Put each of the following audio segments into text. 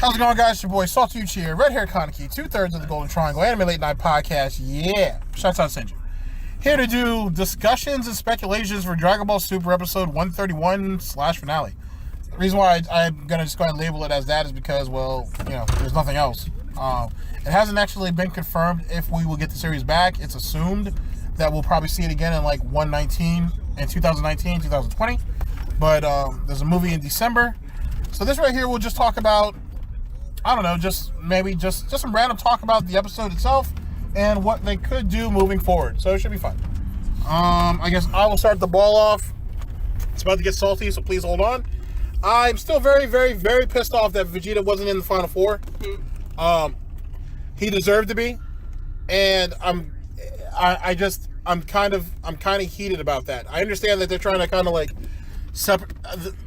How's it going, guys? It's your boy Saltuch here, Red Hair Kaneki, 2/3 of the Golden Triangle Anime Late Night Podcast. Yeah, shouts out Senju. Here to do discussions and speculations for Dragon Ball Super episode 131/finale. The reason why I'm gonna just go ahead and label it as that is because, well, there's nothing else. It hasn't actually been confirmed if we will get the series back. It's assumed that we'll probably see it again in like 119 in 2019, 2020. But there's a movie in December. So this right here, we'll just talk about, I don't know, just some random talk about the episode itself and what they could do moving forward. So it should be fun. I guess I will start the ball off. It's about to get salty, so please hold on. I'm still very, very, very pissed off that Vegeta wasn't in the Final Four. He deserved to be, and I'm kind of heated about that. I understand that they're trying to kind of like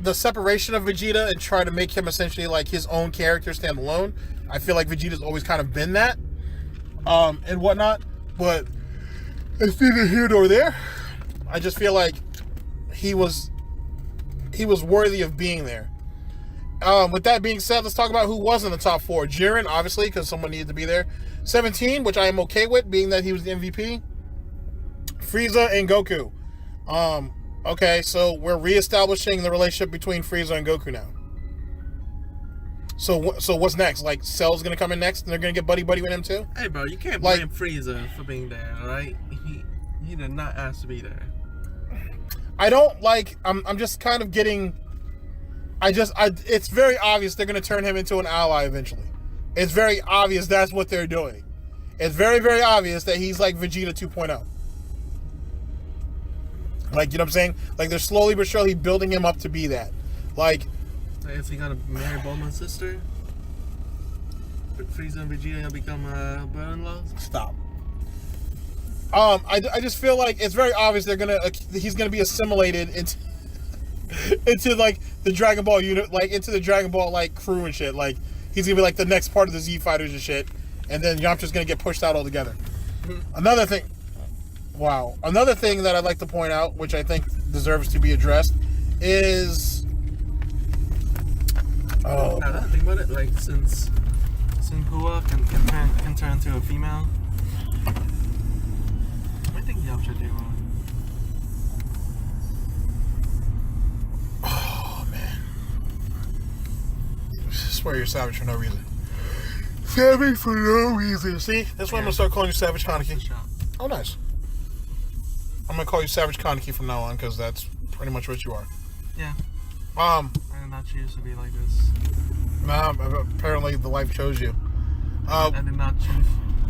the separation of Vegeta and try to make him essentially like his own character, stand alone. I feel like Vegeta's always kind of been that, and whatnot. But it's neither here nor there. I just feel like he was worthy of being there. With that being said, let's talk about who was in the top four. Jiren, obviously, because someone needed to be there. 17, which I am okay with, being that he was the MVP. Frieza and Goku. Okay, so we're reestablishing the relationship between Frieza and Goku now. So what's next? Like, Cell's gonna come in next, and they're gonna get buddy with him too? Hey, bro, you can't blame Frieza for being there, all right? He did not ask to be there. I don't like. I'm just kind of getting. It's very obvious they're gonna turn him into an ally eventually. It's very obvious that's what they're doing. It's very, very obvious that he's like Vegeta 2.0. Like, you know what I'm saying? Like, they're slowly but surely building him up to be that. Like, is he gonna marry Bulma's sister? But Frieza and Vegeta gonna become brother-in-laws? Stop. I just feel like it's very obvious he's gonna be assimilated into like the Dragon Ball unit, like into the Dragon Ball like crew and shit. Like, he's gonna be like the next part of the Z Fighters and shit, and then Yamcha's gonna get pushed out altogether. Another thing that I'd like to point out, which I think deserves to be addressed, is now that I think about it, like since Hua can turn into a female, I think Yamcha do. Oh man, I swear you're savage for no reason. Savage for no reason. See, that's why I'm gonna start calling you Savage Kaneki. Oh, nice. I'm gonna call you Savage Kaneki from now on because that's pretty much what you are. Yeah. I did not choose to be like this. Nah, apparently the life chose you. I did not choose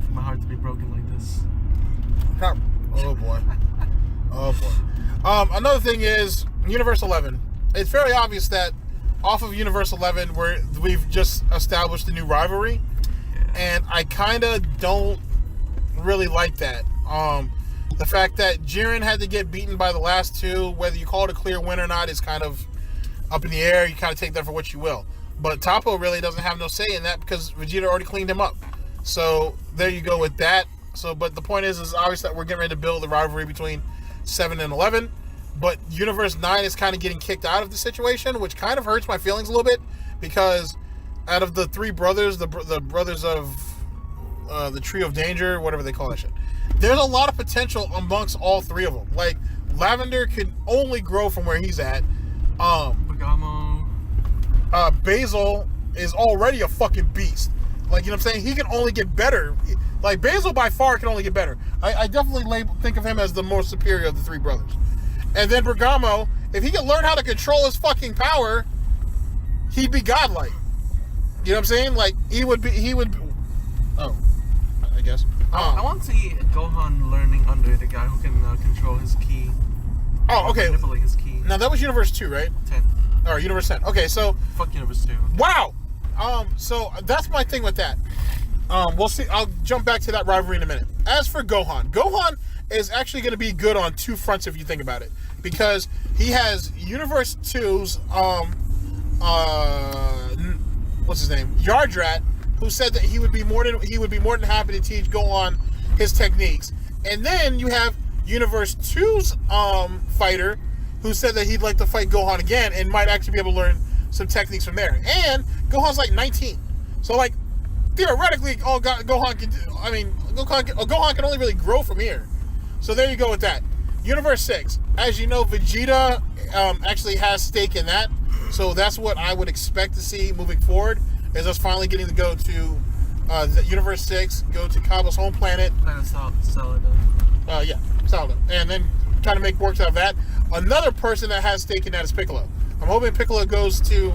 for my heart to be broken like this. Oh boy. Oh boy. Another thing is Universe 11. It's very obvious that off of Universe 11, we've just established a new rivalry, and I kind of don't really like that. The fact that Jiren had to get beaten by the last two, whether you call it a clear win or not, is kind of up in the air. You kind of take that for what you will. But Toppo really doesn't have no say in that because Vegeta already cleaned him up. So there you go with that. But the point is obvious that we're getting ready to build the rivalry between 7 and 11. But Universe 9 is kind of getting kicked out of the situation, which kind of hurts my feelings a little bit because out of the three brothers, the brothers of the Trio of Danger, whatever they call that shit, there's a lot of potential amongst all three of them. Like, Lavender can only grow from where he's at. Bergamo. Basil is already a fucking beast. Like, you know what I'm saying? He can only get better. Like, Basil by far can only get better. I definitely think of him as the more superior of the three brothers. And then Bergamo, if he could learn how to control his fucking power, he'd be godlike. You know what I'm saying? Like, he would be, oh, I guess. I want to see Gohan learning under the guy who can control his ki. Oh, okay. Manipulate his ki. Now, that was Universe 2, right? 10. Or Universe 10. Okay, so... Fuck Universe 2. Wow! So, that's my thing with that. We'll see. I'll jump back to that rivalry in a minute. As for Gohan is actually going to be good on two fronts if you think about it. Because he has Universe 2's, what's his name? Yardrat, who said that he would be more than happy to teach Gohan his techniques. And then you have Universe 2's fighter, who said that he'd like to fight Gohan again and might actually be able to learn some techniques from there. And Gohan's like 19. So like theoretically, Gohan can only really grow from here. So there you go with that. Universe 6, as you know, Vegeta actually has stake in that. So that's what I would expect to see moving forward. Is us finally getting to go to the Universe 6, go to Cabba's home planet. Planet Salado. Yeah, Salado. And then kind of make works out of that. Another person that has stake in that is Piccolo. I'm hoping Piccolo goes to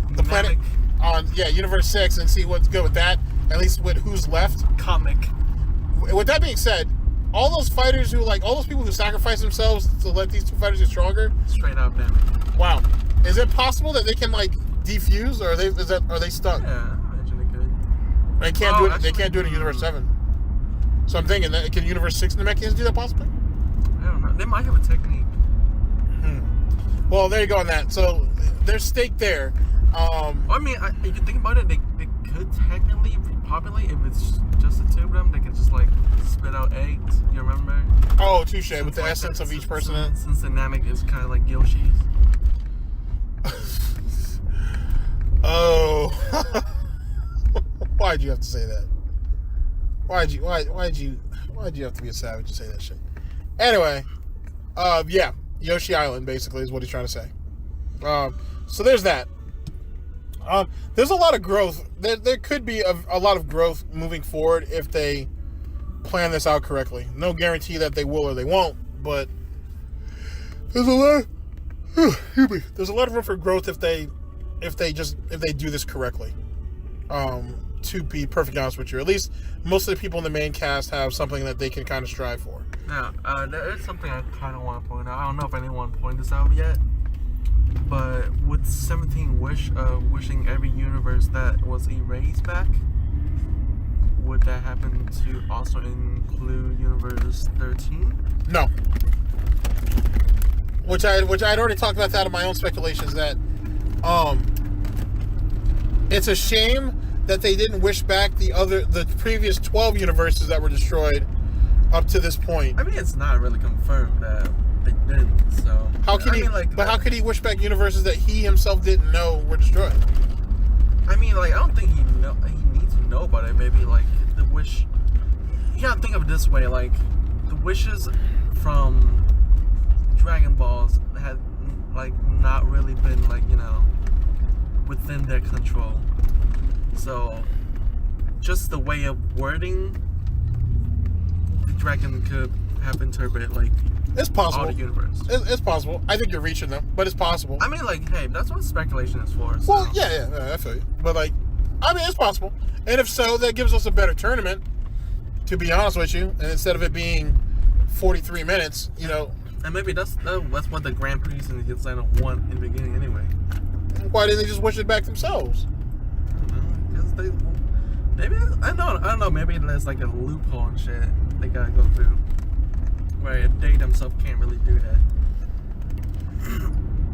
the planet on Universe 6 and see what's good with that. At least with who's left. Comic. With that being said, all those fighters who all those people who sacrifice themselves to let these two fighters get stronger. Straight up, damn it. Wow. Is it possible that they can defuse, or are they stuck? Yeah, I imagine they could. They can't do it. Actually, they can't do it in Universe 7. So I'm thinking that can Universe 6 Namekians do that possibly? I don't know. They might have a technique. Well, there you go on that. So there's stake there. I mean, you can think about it. They could technically repopulate if it's just the two of them. They could just spit out eggs. You remember? Oh, touche. With the essence of each person. Since the Namek is kind of like Yoshi's. Oh. Why'd you have to say that? Why'd you have to be a savage to say that shit? Anyway, yeah, Yoshi Island basically is what he's trying to say. So there's that. There's a lot of growth. There could be a lot of growth moving forward if they plan this out correctly. No guarantee that they will or they won't, but there's a lot. There's a lot of room for growth if they do this correctly. To be perfectly honest with you, at least most of the people in the main cast have something that they can kind of strive for. Now, there is something I kind of want to point out. I don't know if anyone pointed this out yet, but with 17 wishing every universe that was erased back, would that happen to also include Universe 13? No. Which I'd already talked about that in my own speculations that it's a shame that they didn't wish back the previous 12 universes that were destroyed up to this point. I mean, it's not really confirmed that they didn't. So how can how could he wish back universes that he himself didn't know were destroyed? I mean, I don't think he needs to know about it. Maybe the wish. You gotta think of it this way: the wishes from Dragon Balls had not really been within their control. So just the way of wording, the dragon could have interpreted it's possible. All the universe. It's possible. I think you're reaching them, but it's possible. I mean, hey, that's what speculation is for. So. Well, yeah, I feel you. But I mean, it's possible. And if so, that gives us a better tournament. To be honest with you, and instead of it being 43 minutes, And maybe that's what the Grand Prix and the Zen-oh want in the beginning anyway. Why didn't they just wish it back themselves? I don't know. Maybe I don't know. Maybe there's a loophole and shit they gotta go through, where they themselves can't really do that.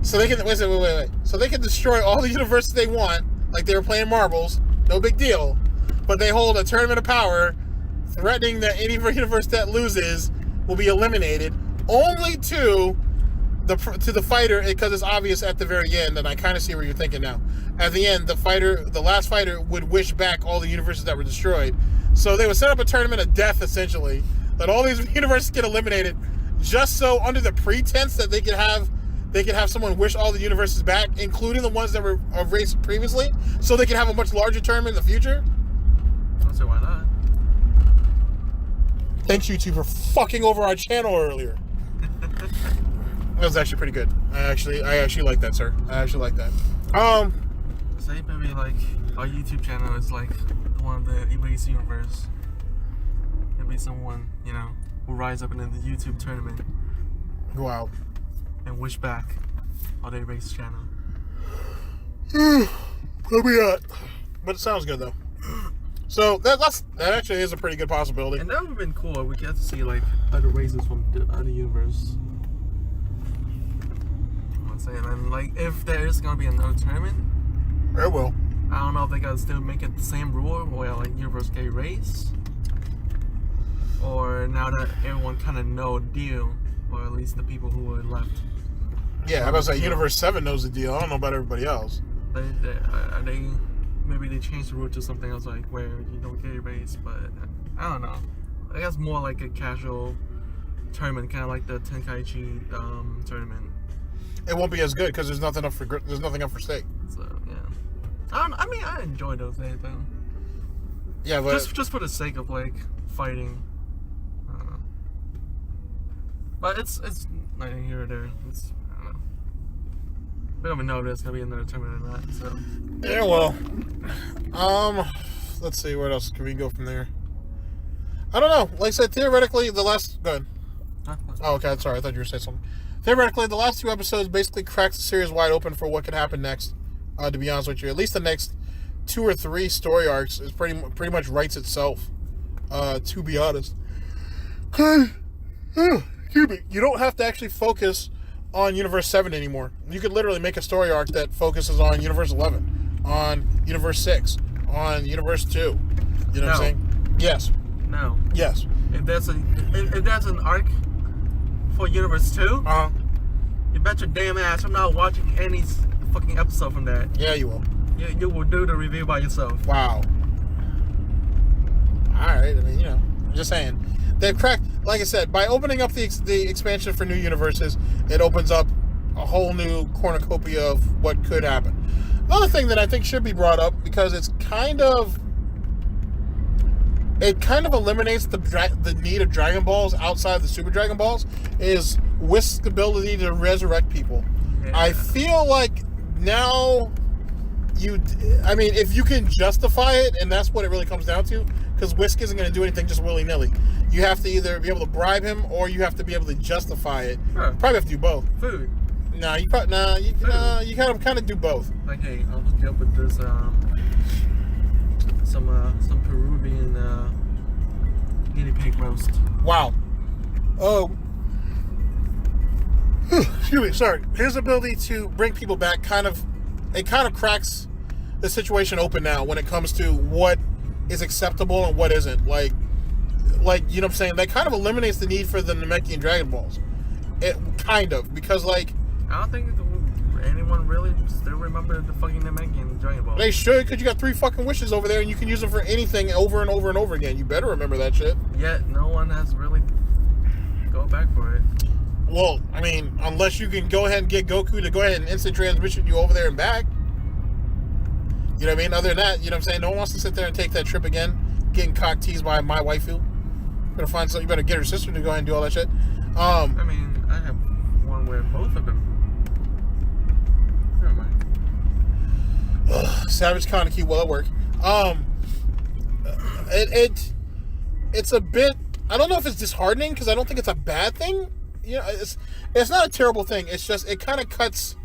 So they can wait. So they can destroy all the universes they want, like they were playing marbles. No big deal. But they hold a tournament of power, threatening that any universe that loses will be eliminated. Only to the fighter, because it's obvious at the very end, and I kind of see where you're thinking now. At the end, the last fighter would wish back all the universes that were destroyed. So they would set up a tournament of death, essentially, that all these universes get eliminated, just so under the pretense that they could have someone wish all the universes back, including the ones that were erased previously, so they can have a much larger tournament in the future. I say why not? Thanks, YouTube, for fucking over our channel earlier. That was actually pretty good. I actually like that, sir. I actually like that. Say maybe our YouTube channel is one of the erased universe. Maybe someone will rise up in the YouTube tournament. Wow. And wish back all the erased channel. Probably not. But it sounds good though. So that actually is a pretty good possibility. And that would have been cool if we get to see other races from the other universe. I'm saying, and if there is gonna be another tournament, it will. I don't know if they gotta still make it the same rule where universe get erased, or now that everyone kind of know the deal, or at least the people who were left. Yeah, I was about to say Universe 7 knows the deal. I don't know about everybody else. Are they maybe they changed the rule to something else, like where you don't get erased. But I don't know. I guess more like a casual tournament, kind of like the Tenkaichi tournament. It won't be as good because there's nothing up for stake. So yeah, I enjoy those days though. Yeah, but just for the sake of like fighting. I don't know. But it's neither here or there. I don't know. We don't even know if there's gonna be another tournament or not. So yeah, well, let's see where else can we go from there. I don't know. Like I said, theoretically, the last. Go ahead. Oh, okay. Sorry, I thought you were saying something. Theoretically, the last 2 episodes basically cracks the series wide open for what could happen next. To be honest with you, at least the next 2 or 3 story arcs is pretty much writes itself. To be honest, excuse me, you don't have to actually focus on Universe 7 anymore. You could literally make a story arc that focuses on Universe 11, on Universe 6, on Universe 2. You know what I'm saying? Yes. No. Yes. If there's an arc for Universe 2, you bet your damn ass I'm not watching any fucking episode from that. Yeah, you will. You will do the review by yourself. Wow. Alright, I mean, I'm just saying. They've cracked, like I said, by opening up the expansion for new universes, it opens up a whole new cornucopia of what could happen. Another thing that I think should be brought up, because it kind of eliminates the need of Dragon Balls outside of the Super Dragon Balls, is Whisk's ability to resurrect people. Yeah. I feel like now if you can justify it, and that's what it really comes down to, because Whisk isn't going to do anything just willy-nilly. You have to either be able to bribe him, or you have to be able to justify it. Huh. You probably have to do both. Food. You kind of do both. Like, hey, I'll hook you up with this some Peruvian guinea pig roast. Wow. Oh. Excuse me. Sorry. His ability to bring people back kind of cracks the situation open now when it comes to what is acceptable and what isn't. Like you know what I'm saying? That kind of eliminates the need for the Namekian Dragon Balls. It kind of, because like, I don't think anyone really still remember the fucking Namekian Dragon Balls. They should, because you got 3 fucking wishes over there and you can use them for anything over and over and over again. You better remember that shit. Yet no one has really gone back for it. Well, I mean, unless you can go ahead and get Goku to go ahead and instant transmission you over there and back. You know what I mean? Other than that, you know what I'm saying? No one wants to sit there and take that trip again, getting cock teased by my waifu. Better find something. You better get her sister to go ahead and do all that shit. I mean, I have one where both of them. Never mind. Savage Kaneki, well at work. It's a bit. I don't know if it's disheartening, because I don't think it's a bad thing. It's not a terrible thing. It's just it kind of cuts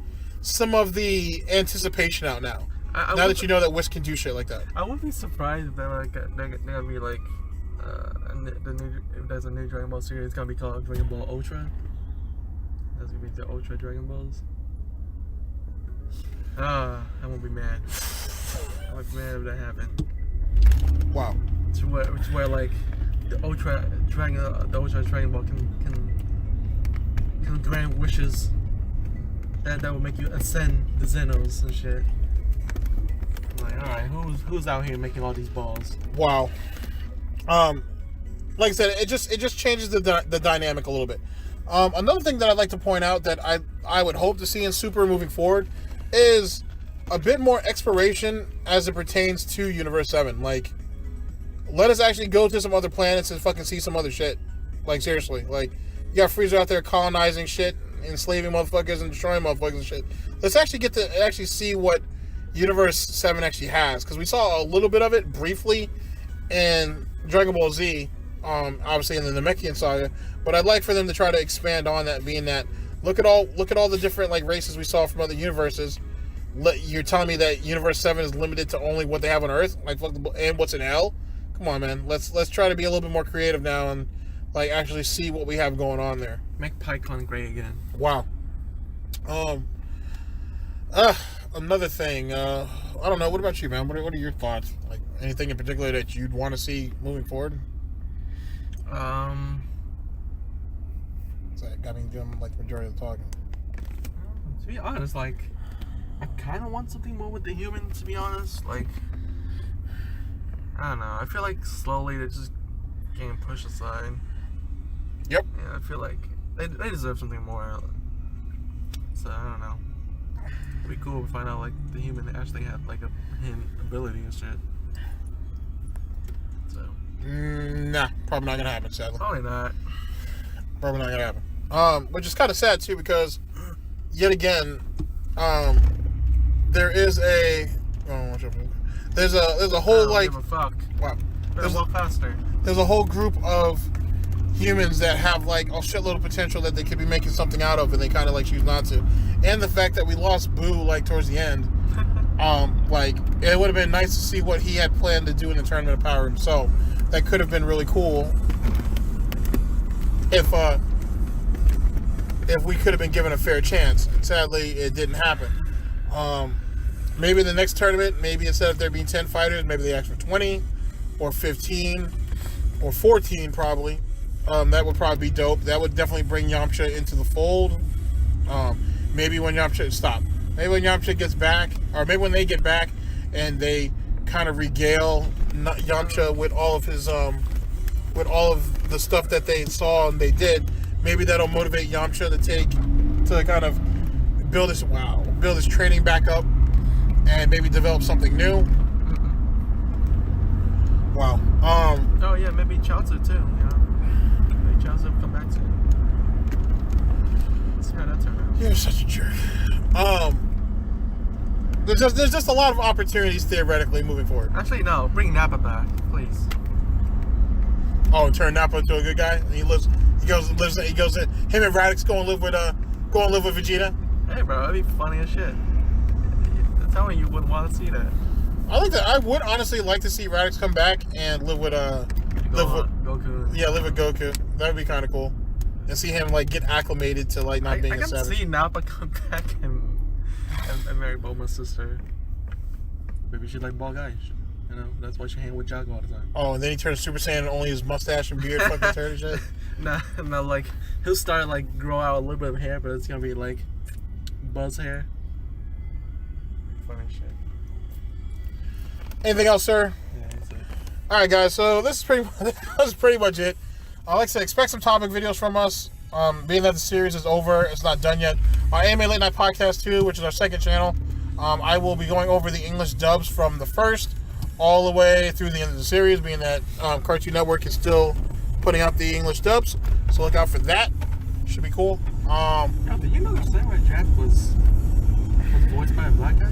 some of the anticipation out now. Now that you know that Whisk can do shit like that. I wouldn't be surprised if they're gonna be like if there's a new Dragon Ball series, it's gonna be called Dragon Ball Ultra. That's gonna be the Ultra Dragon Balls. I won't be mad. I won't be mad if that happened. Wow. It's where like the Ultra Dragon Ball can grant wishes that will make you ascend the Zen-ohs and shit. I'm like, alright, who's out here making all these balls? Wow. Like I said, it just changes the dynamic a little bit. Another thing that I'd like to point out that I would hope to see in Super moving forward is a bit more exploration as it pertains to Universe 7. Like, let us actually go to some other planets and fucking see some other shit. Like, seriously. Like, you got Frieza out there colonizing shit, enslaving motherfuckers and destroying motherfuckers and shit. Let's actually get to actually see what Universe 7 actually has. Because we saw a little bit of it briefly in Dragon Ball Z, obviously in the Namekian saga. But I'd like for them to try to expand on that, being that look at all the different like races we saw from other universes. You're telling me that Universe 7 is limited to only what they have on Earth, like and what's in L? Come on, man. Let's try to be a little bit more creative now and like actually see what we have going on there. Make PyCon great again. Wow. Another thing. I don't know. What about you, man? What are your thoughts? Like anything in particular that you'd want to see moving forward? So I mean, doing like the majority of the talking. To be honest, like I kind of want something more with the humans. To be honest, like I don't know. I feel like slowly they're just getting pushed aside. Yep. Yeah, I feel like they deserve something more. So I don't know. It'd be cool to find out like the human actually had like a hidden ability and shit. So. Nah, probably not gonna happen, sadly. Probably not. Probably not gonna happen. Which is kind of sad too, because yet again, there is a there's a whole like give a fuck. Wow. Better walk faster. There's a whole group of humans that have like a shitload of potential that they could be making something out of, and they kind of like choose not to. And the fact that we lost Boo like towards the end, like it would have been nice to see what he had planned to do in the Tournament of Power himself. That could have been really cool if we could have been given a fair chance. Sadly, it didn't happen. Maybe in the next tournament, maybe instead of there being 10 fighters, maybe they ask for 20 or 15 or 14 probably. That would probably be dope. That would definitely bring Yamcha into the fold. Maybe when Yamcha gets back, or maybe when they get back and they kind of regale Yamcha with all of his with all of the stuff that they saw and they did, maybe that'll motivate Yamcha to kind of build his training back up and maybe develop something new. Wow. Oh yeah, maybe Chaozu too. You know, maybe Chaozu will come back too. Let's see how that turned out. You're such a jerk. There's just a lot of opportunities theoretically moving forward. Actually, no. Bring Nappa back, please. Oh, turn Nappa into a good guy. And he goes. Him and Radix go and live with Vegeta. Hey, bro, that'd be funny as shit. Tell me you wouldn't want to see that. I would honestly like to see Radix come back and live with Goku. Yeah, live with Goku. That'd be kind of cool. And see him like get acclimated to like not being a savage. I can see Nappa come back and marry Bulma's sister. Maybe she's like bald guy. You know, that's why she hang with Jago all the time. Oh, and then he turns Super Saiyan and only his mustache and beard fucking turn and shit. Nah, like he'll start like grow out a little bit of hair, but it's gonna be like buzz hair. Funny shit. Anything else, sir? Yeah, that's it. All right, guys. So this is pretty much it. Like I said, expect some topic videos from us. Being that the series is over, it's not done yet. Our Anime Late Night Podcast 2, which is our second channel, I will be going over the English dubs from the first all the way through the end of the series, being that Cartoon Network is still putting out the English dubs. So look out for that. Should be cool. Yo, did you know the Samurai Jack was voiced by a black guy?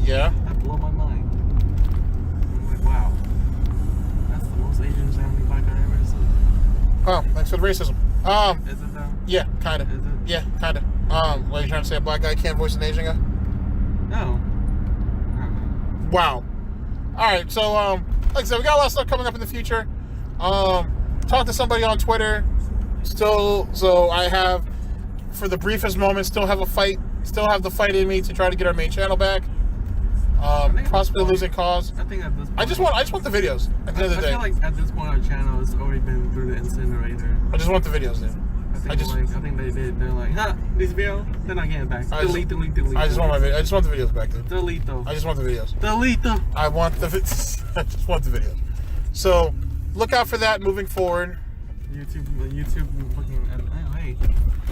Yeah. That blew my mind. I'm like, wow. That's the most Asian sounding black guy I've ever seen. Oh, thanks for the racism. Is it though? Yeah, kind of. Is it? Yeah, kind of. What are you trying to say? A black guy can't voice an Asian guy? No. Wow. All right, so like I said, we got a lot of stuff coming up in the future. Talk to somebody on Twitter. So I have, for the briefest moment, still have the fight in me to try to get our main channel back. Possibly losing cause. I think at this point, I just want the videos at the end of the day. I feel like at this point our channel has already been through the incinerator. I just want the videos, dude. I think they did. They're like, this video, they're not getting back. Delete. I just want the videos back, dude. Delete though. I just want the videos. Delete them. I just want the videos. So look out for that moving forward. YouTube fucking. Hey,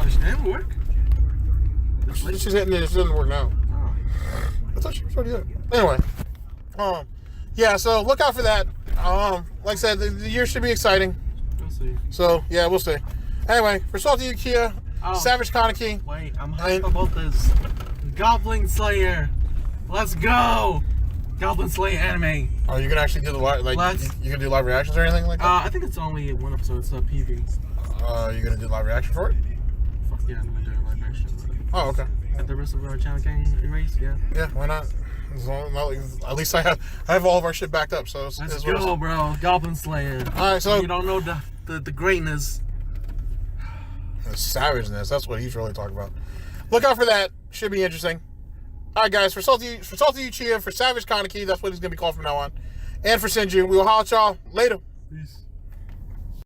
does it ever work? She's hitting it. It doesn't work now. Oh. I thought she was already there. Anyway, yeah. So look out for that. Like I said, the year should be exciting. We'll see. So yeah, we'll see. Anyway, for Salty Ukiya, Savage Kaneki. Wait, I'm hyped about this. Goblin Slayer. Let's go. Goblin Slayer anime. Oh, you gonna actually do the live? Like, you gonna do live reactions or anything like that? I think it's only one episode. It's a PV. You gonna do live reaction for it? Fuck yeah, I'm gonna do a live reaction. Oh, okay. At the rest of our channel getting erased, yeah. Yeah, why not? At least I have all of our shit backed up. So let's go, bro. Goblin Slayer. All right, so you don't know the greatness. The savageness. That's what he's really talking about. Look out for that. Should be interesting. All right, guys. For Salty Uchiha, for Savage Kaneki, that's what he's gonna be called from now on. And for Sinju, we will holler at y'all later. Peace.